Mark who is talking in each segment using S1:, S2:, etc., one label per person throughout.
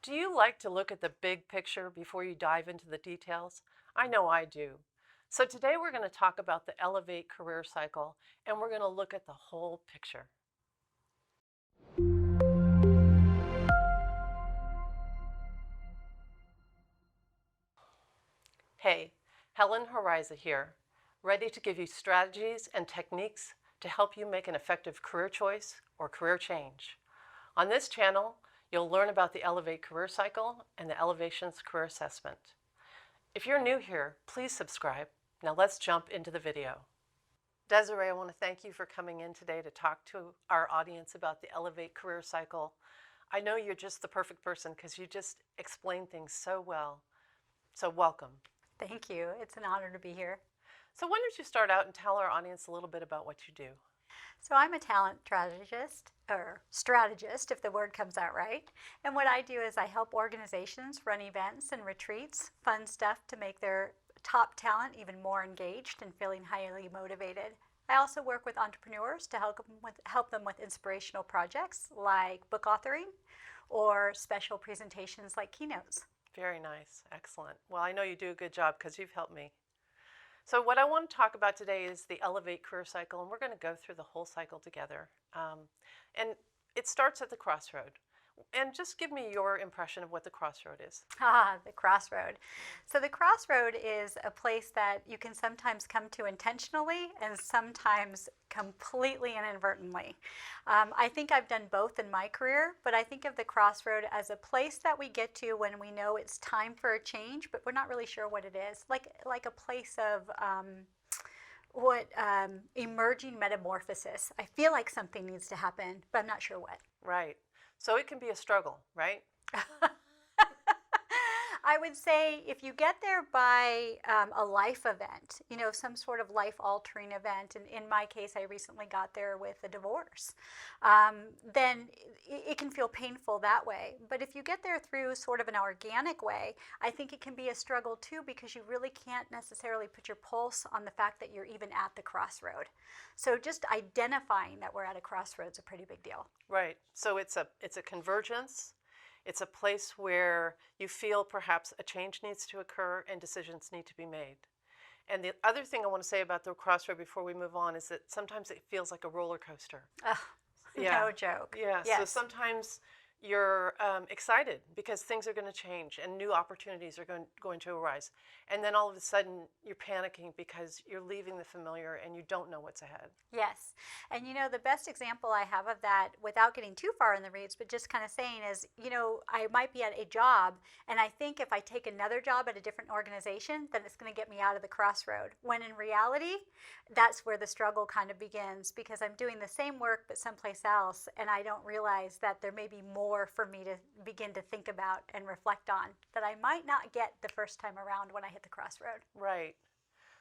S1: Do you like to look at the big picture before you dive into the details? I know I do. So today we're going to talk about the Elevate career cycle and we're going to look at the whole picture. Hey, Helen Horyza here, ready to give you strategies and techniques to help you make an effective career choice or career change. On this channel, you'll learn about the Elevate career cycle and the Elevations career assessment. If you're new here, please subscribe. Now let's jump into the video. Desiree, I want to thank you for coming in today to talk to our audience about the Elevate career cycle. I know you're just the perfect person because you just explain things so well. So welcome.
S2: Thank you. It's an honor to be here.
S1: So why don't you start out and tell our audience a little bit about what you do?
S2: So I'm a talent strategist, if the word comes out right. And what I do is I help organizations run events and retreats, fun stuff to make their top talent even more engaged and feeling highly motivated. I also work with entrepreneurs to help them with inspirational projects like book authoring or special presentations like keynotes.
S1: Very nice. Excellent. Well, I know you do a good job because you've helped me. So what I want to talk about today is the Elevate career cycle, and we're going to go through the whole cycle together. And it starts at the crossroad. And just give me your impression of what the crossroad is.
S2: The Crossroad. So the Crossroad is a place that you can sometimes come to intentionally and sometimes completely inadvertently. I think I've done both in my career, but I think of the Crossroad as a place that we get to when we know it's time for a change, but we're not really sure what it is. Like a place of emerging metamorphosis. I feel like something needs to happen, but I'm not sure what.
S1: Right. So it can be a struggle, right?
S2: I would say if you get there by a life event, some sort of life-altering event, and in my case, I recently got there with a divorce, then it can feel painful that way. But if you get there through sort of an organic way, I think it can be a struggle too because you really can't necessarily put your pulse on the fact that you're even at the crossroad. So just identifying that we're at a crossroads is a pretty big deal.
S1: Right. So it's a convergence. It's a place where you feel perhaps a change needs to occur and decisions need to be made. And the other thing I want to say about the crossroad before we move on is that sometimes it feels like a roller coaster.
S2: No joke.
S1: Yeah.
S2: Yes.
S1: So sometimes you're excited because things are going to change and new opportunities are going to arise. And then all of a sudden you're panicking because you're leaving the familiar and you don't know what's ahead.
S2: Yes. And the best example I have of that, without getting too far in the weeds, but just kind of saying is, I might be at a job and I think if I take another job at a different organization, then it's going to get me out of the crossroad. When in reality, that's where the struggle kind of begins because I'm doing the same work but someplace else and I don't realize that there may be more for me to begin to think about and reflect on that I might not get the first time around when I hit the crossroad.
S1: Right.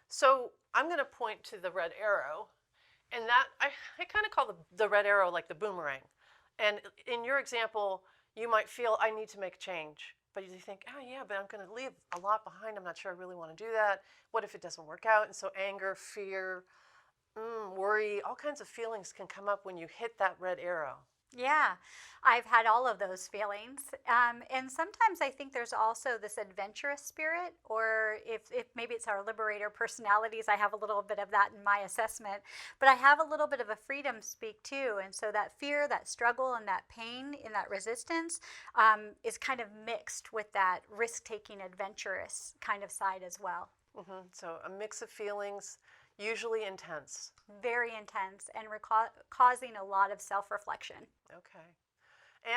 S1: So I'm going to point to the red arrow, and that I kind of call the red arrow like the boomerang. And in your example, you might feel I need to make a change, but you think, oh yeah, but I'm going to leave a lot behind. I'm not sure I really want to do that. What if it doesn't work out? And so anger, fear, worry, all kinds of feelings can come up when you hit that red arrow.
S2: Yeah, I've had all of those feelings. And sometimes I think there's also this adventurous spirit, or if maybe it's our liberator personalities, I have a little bit of that in my assessment. But I have a little bit of a freedom speak too. And so that fear, that struggle, and that pain in that resistance is kind of mixed with that risk-taking, adventurous kind of side as well.
S1: Mm-hmm. So a mix of feelings, usually intense.
S2: Very intense and causing a lot of self-reflection.
S1: Okay.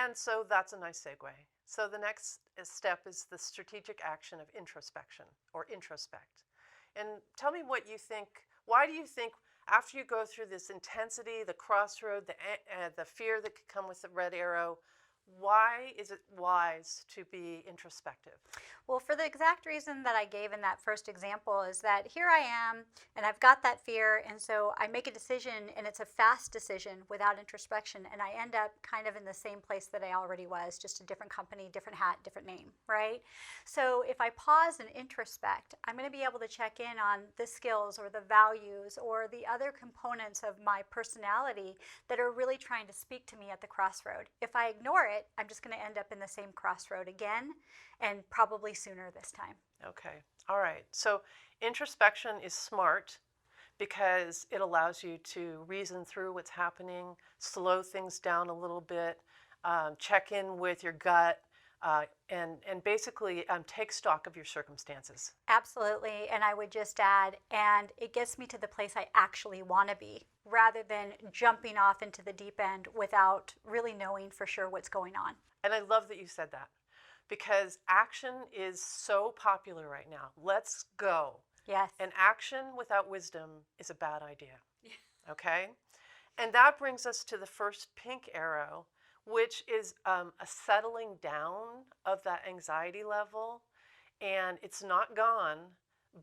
S1: And so that's a nice segue. So the next step is the strategic action of introspection or introspect. And tell me what you think. Why do you think after you go through this intensity, the crossroad, the fear that could come with the red arrow, why is it wise to be introspective?
S2: Well, for the exact reason that I gave in that first example is that here I am and I've got that fear, and so I make a decision and it's a fast decision without introspection, and I end up kind of in the same place that I already was, just a different company, different hat, different name, right? So if I pause and introspect, I'm going to be able to check in on the skills or the values or the other components of my personality that are really trying to speak to me at the crossroad. If I ignore it, it, I'm just going to end up in the same crossroad again, and probably sooner this time.
S1: Okay. All right. So introspection is smart because it allows you to reason through what's happening, slow things down a little bit, check in with your gut, and basically take stock of your circumstances.
S2: Absolutely. And I would just add, and it gets me to the place I actually want to be rather than jumping off into the deep end without really knowing for sure what's going on.
S1: And I love that you said that because action is so popular right now. Let's go.
S2: Yes.
S1: And action without wisdom is a bad idea. Okay? And that brings us to the first pink arrow, which is a settling down of that anxiety level. And it's not gone,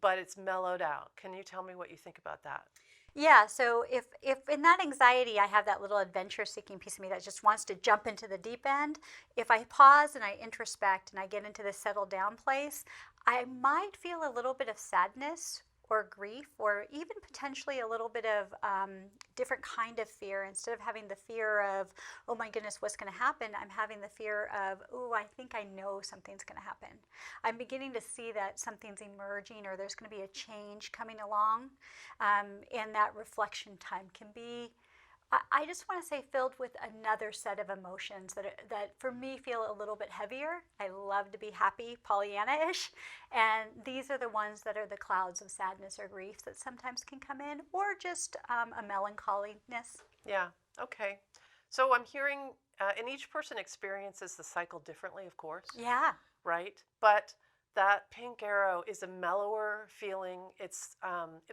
S1: but it's mellowed out. Can you tell me what you think about that?
S2: Yeah, so if in that anxiety I have that little adventure seeking piece of me that just wants to jump into the deep end, if I pause and I introspect and I get into the settle down place, I might feel a little bit of sadness or grief or even potentially a little bit of different kind of fear. Instead of having the fear of, oh my goodness, what's going to happen, I'm having the fear of, oh, I think I know something's going to happen. I'm beginning to see that something's emerging or there's going to be a change coming along. And that reflection time can be, I just want to say, filled with another set of emotions that for me feel a little bit heavier. I love to be happy, Pollyanna-ish, and these are the ones that are the clouds of sadness or grief that sometimes can come in, or just a melancholiness.
S1: Yeah, okay. So I'm hearing, and each person experiences the cycle differently, of course.
S2: Yeah.
S1: Right? But that pink arrow is a mellower feeling. It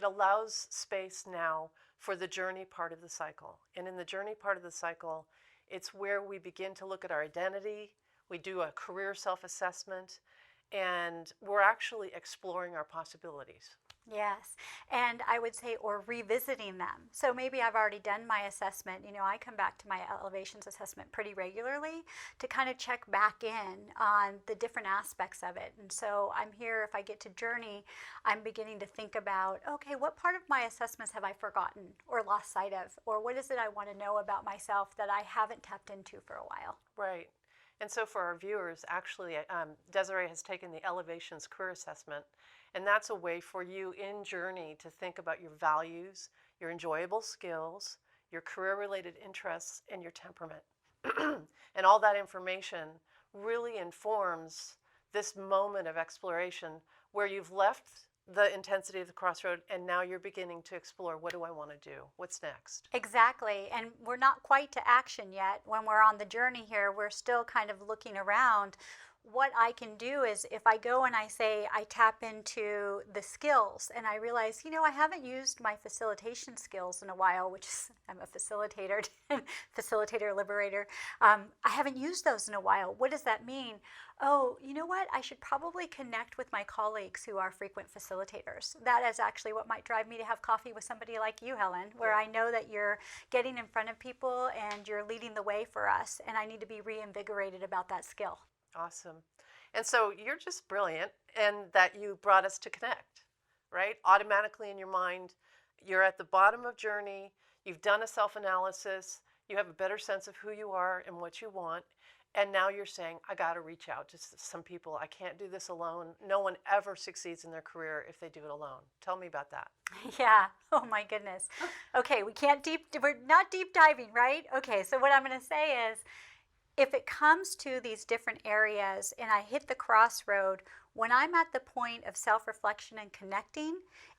S1: allows space now for the journey part of the cycle. And in the journey part of the cycle, it's where we begin to look at our identity. We do a career self-assessment, and we're actually exploring our possibilities.
S2: Yes, and I would say, or revisiting them. So maybe I've already done my assessment. You know, I come back to my elevations assessment pretty regularly to kind of check back in on the different aspects of it. And so I'm here, if I get to journey, I'm beginning to think about, okay, what part of my assessments have I forgotten or lost sight of? Or what is it I want to know about myself that I haven't tapped into for a while?
S1: Right. And so for our viewers, actually, Desiree has taken the Elevations Career Assessment, and that's a way for you in journey to think about your values, your enjoyable skills, your career-related interests, and your temperament. And all that information really informs this moment of exploration where you've left the intensity of the crossroad and now you're beginning to explore, what do I want to do? What's next?
S2: Exactly. And we're not quite to action yet. When we're on the journey here, we're still kind of looking around. What I can do is if I go and I say I tap into the skills and I realize, you know, I haven't used my facilitation skills in a while, which is, I'm a facilitator, facilitator, liberator. I haven't used those in a while. What does that mean? Oh, you know what? I should probably connect with my colleagues who are frequent facilitators. That is actually what might drive me to have coffee with somebody like you, Helen, where I know that you're getting in front of people and you're leading the way for us, and I need to be reinvigorated about that skill.
S1: Awesome. And so you're just brilliant, and that you brought us to connect, right? Automatically in your mind, you're at the bottom of journey, you've done a self-analysis, you have a better sense of who you are and what you want, and now you're saying, I got to reach out to some people. I can't do this alone. No one ever succeeds in their career if they do it alone. Tell me about that.
S2: Yeah. Oh my goodness. Okay, we're not deep diving, right? Okay, so what I'm going to say is, if it comes to these different areas and I hit the crossroad, when I'm at the point of self-reflection and connecting,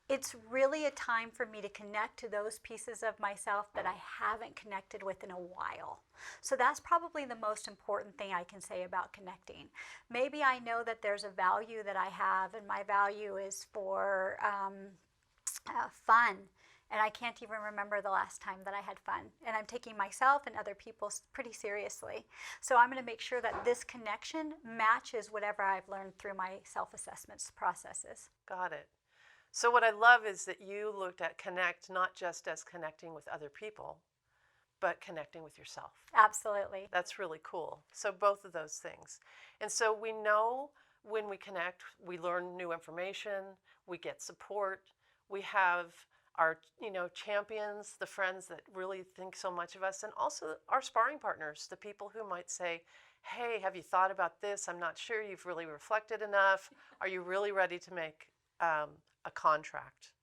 S2: it's really a time for me to connect to those pieces of myself that I haven't connected with in a while. So that's probably the most important thing I can say about connecting. Maybe I know that there's a value that I have, and my value is for fun. And I can't even remember the last time that I had fun. And I'm taking myself and other people pretty seriously. So I'm going to make sure that this connection matches whatever I've learned through my self-assessments processes.
S1: Got it. So what I love is that you looked at connect not just as connecting with other people, but connecting with yourself.
S2: Absolutely.
S1: That's really cool. So both of those things. And so we know when we connect, we learn new information, we get support, we have our champions, the friends that really think so much of us, and also our sparring partners, the people who might say, hey, have you thought about this? I'm not sure you've really reflected enough. Are you really ready to make a contract?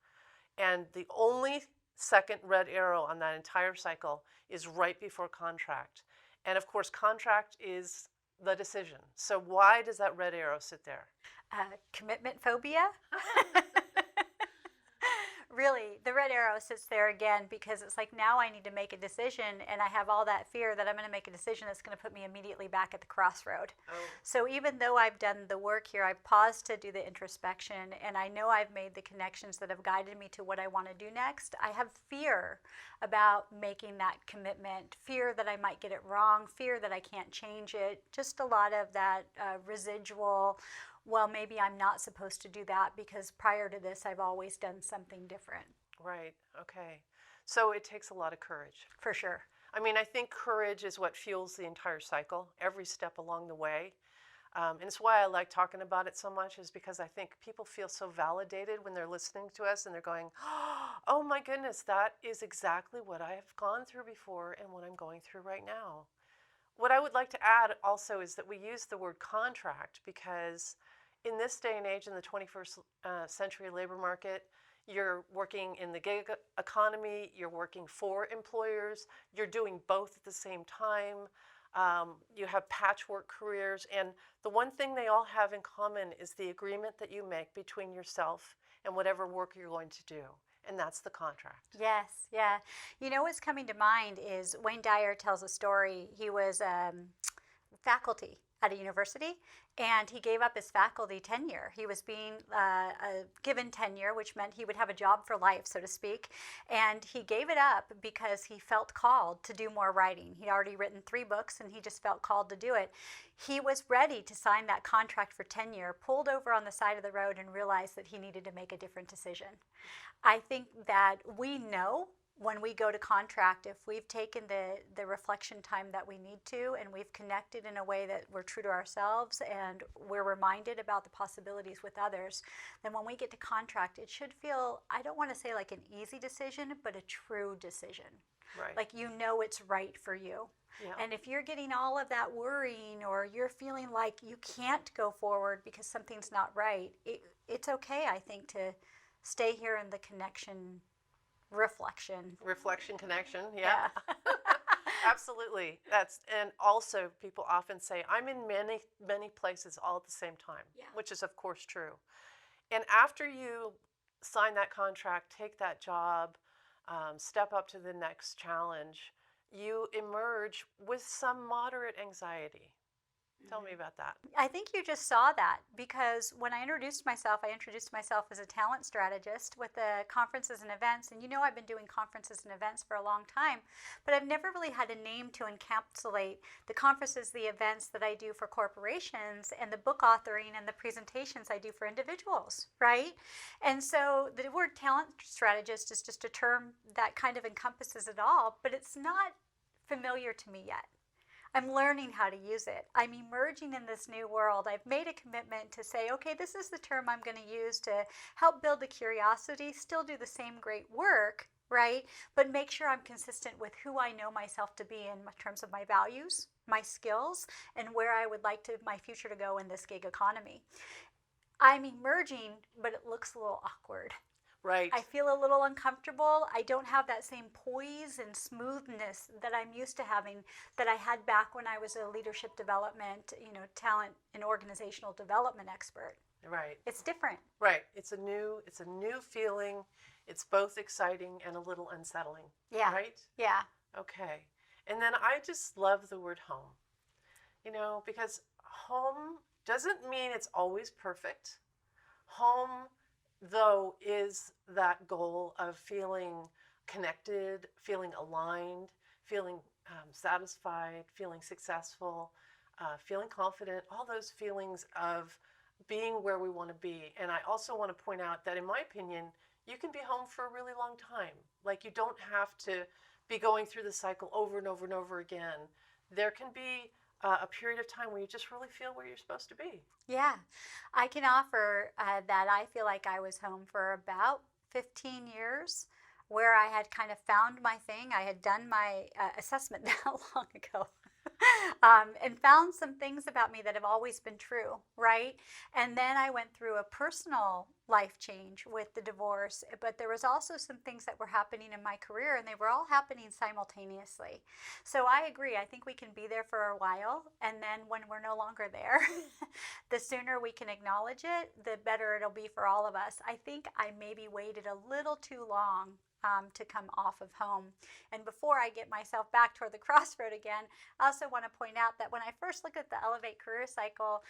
S1: And the only second red arrow on that entire cycle is right before contract. And of course, contract is the decision. So why does that red arrow sit there?
S2: Commitment phobia. Really, the red arrow sits there again because it's like now I need to make a decision, and I have all that fear that I'm going to make a decision that's going to put me immediately back at the crossroad.
S1: Oh.
S2: So even though I've done the work here, I've paused to do the introspection, and I know I've made the connections that have guided me to what I want to do next. I have fear about making that commitment, fear that I might get it wrong, fear that I can't change it, just a lot of that residual, well, maybe I'm not supposed to do that because prior to this, I've always done something different.
S1: Right. Okay. So it takes a lot of courage.
S2: For sure.
S1: I mean, I think courage is what fuels the entire cycle, every step along the way. And it's why I like talking about it so much, is because I think people feel so validated when they're listening to us and they're going, oh my goodness, that is exactly what I have gone through before and what I'm going through right now. What I would like to add also is that we use the word contract because in this day and age, in the 21st century labor market, you're working in the gig economy, you're working for employers, you're doing both at the same time. You have patchwork careers, and the one thing they all have in common is the agreement that you make between yourself and whatever work you're going to do. And that's the contract.
S2: Yes, yeah. You know what's coming to mind is Wayne Dyer tells a story. He was faculty at a university, and he gave up his faculty tenure. He was being given tenure, which meant he would have a job for life, so to speak. And he gave it up because he felt called to do more writing. He'd already written 3 books, and he just felt called to do it. He was ready to sign that contract for tenure, pulled over on the side of the road, and realized that he needed to make a different decision. I think that we know when we go to contract, if we've taken the reflection time that we need to, and we've connected in a way that we're true to ourselves and we're reminded about the possibilities with others, then when we get to contract, it should feel, I don't want to say like an easy decision, but a true decision.
S1: Right.
S2: Like you know it's right for you.
S1: Yeah.
S2: And if you're getting all of that worrying, or you're feeling like you can't go forward because something's not right, it's okay, I think, to stay here in the connection.
S1: Reflection connection, yeah. Absolutely. And also people often say, I'm in many places all at the same time, which is of course true. And after you sign that contract, take that job, step up to the next challenge, you emerge with some moderate anxiety. Tell me about that.
S2: I think you just saw that because when I introduced myself as a talent strategist with the conferences and events. And you know, I've been doing conferences and events for a long time, but I've never really had a name to encapsulate the conferences, the events that I do for corporations, and the book authoring and the presentations I do for individuals, right? And so the word talent strategist is just a term that kind of encompasses it all, but it's not familiar to me yet. I'm learning how to use it. I'm emerging in this new world. I've made a commitment to say, okay, this is the term I'm going to use to help build the curiosity, still do the same great work, right? But make sure I'm consistent with who I know myself to be in terms of my values, my skills, and where I would like my future to go in this gig economy. I'm emerging, but it looks a little awkward.
S1: Right.
S2: I feel a little uncomfortable. I don't have that same poise and smoothness that I'm used to having, that I had back when I was a leadership development, talent and organizational development expert.
S1: Right.
S2: It's different.
S1: Right. It's a new feeling. It's both exciting and a little unsettling.
S2: Yeah.
S1: Right?
S2: Yeah.
S1: Okay. And then I just love the word home. Because home doesn't mean it's always perfect. Home, though, is that goal of feeling connected, feeling aligned, feeling satisfied, feeling successful, feeling confident, all those feelings of being where we want to be. And I also want to point out that, in my opinion, you can be home for a really long time. Like, you don't have to be going through the cycle over and over and over again. There can be a period of time where you just really feel where you're supposed to be.
S2: Yeah, I can offer that I feel like I was home for about 15 years, where I had kind of found my thing. I had done my assessment that long ago. and found some things about me that have always been true, right? And then I went through a personal life change with the divorce, but there was also some things that were happening in my career, and they were all happening simultaneously. So I agree. I think we can be there for a while, and then when we're no longer there, the sooner we can acknowledge it, the better it'll be for all of us. I think I maybe waited a little too long to come off of home. And before I get myself back toward the crossroad again, I also want to point out that when I first looked at the Elevate Career Cycle,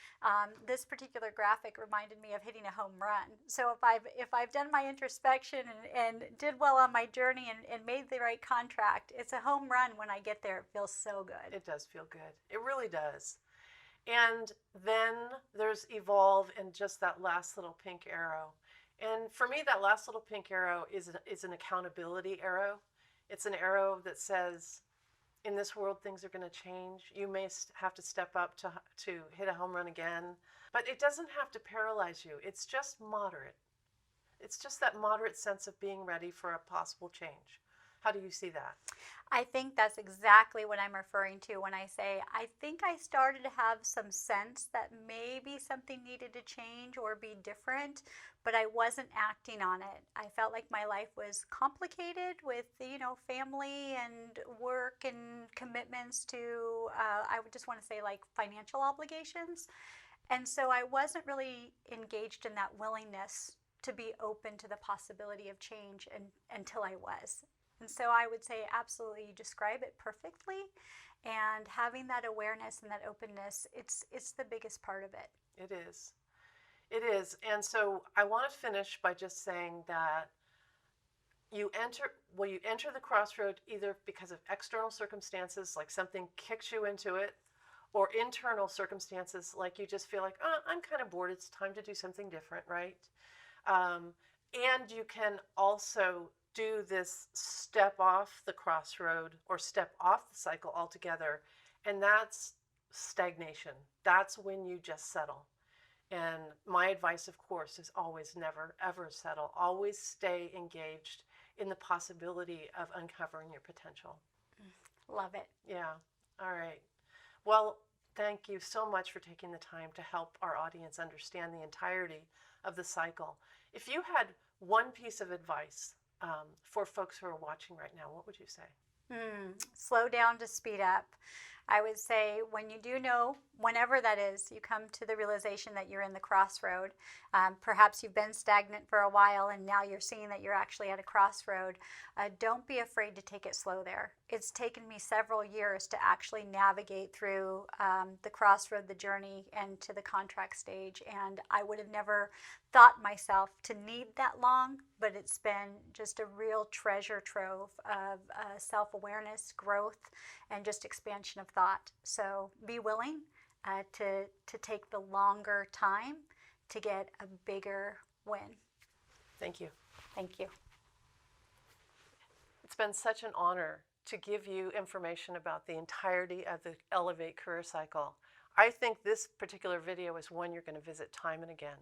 S2: this particular graphic reminded me of hitting a home run. So if I've done my introspection and did well on my journey and made the right contract, it's a home run when I get there. It feels so good.
S1: It does feel good. It really does. And then there's evolve and just that last little pink arrow. And for me, that last little pink arrow is an accountability arrow. It's an arrow that says, in this world, things are going to change. You may have to step up to hit a home run again, but it doesn't have to paralyze you. It's just moderate. It's just that moderate sense of being ready for a possible change. How do you see that?
S2: I think that's exactly what I'm referring to when I say I think I started to have some sense that maybe something needed to change or be different, but I wasn't acting on it. I felt like my life was complicated with, family and work and commitments to, I would just want to say like financial obligations. And so I wasn't really engaged in that willingness to be open to the possibility of change until I was. And so I would say absolutely, you describe it perfectly. And having that awareness and that openness, it's the biggest part of it.
S1: It is. It is. And so I want to finish by just saying that you enter the crossroad either because of external circumstances, like something kicks you into it, or internal circumstances, like you just feel like, oh, I'm kind of bored. It's time to do something different, right? And you can also do this step off the crossroad or step off the cycle altogether, and that's stagnation. That's when you just settle. And my advice, of course, is always never, ever settle. Always stay engaged in the possibility of uncovering your potential.
S2: Love it.
S1: Yeah. All right. Well, thank you so much for taking the time to help our audience understand the entirety of the cycle. If you had one piece of advice for folks who are watching right now, what would you say?
S2: Slow down to speed up. I would say when you do know, whenever that is, you come to the realization that you're in the crossroad. Perhaps you've been stagnant for a while and now you're seeing that you're actually at a crossroad. Don't be afraid to take it slow there. It's taken me several years to actually navigate through the crossroad, the journey, and to the contract stage. And I would have never thought myself to need that long, but it's been just a real treasure trove of self-awareness, growth, and just expansion of thought. So be willing to take the longer time to get a bigger win.
S1: Thank you.
S2: Thank you.
S1: It's been such an honor to give you information about the entirety of the Elevate Career Cycle. I think this particular video is one you're going to visit time and again.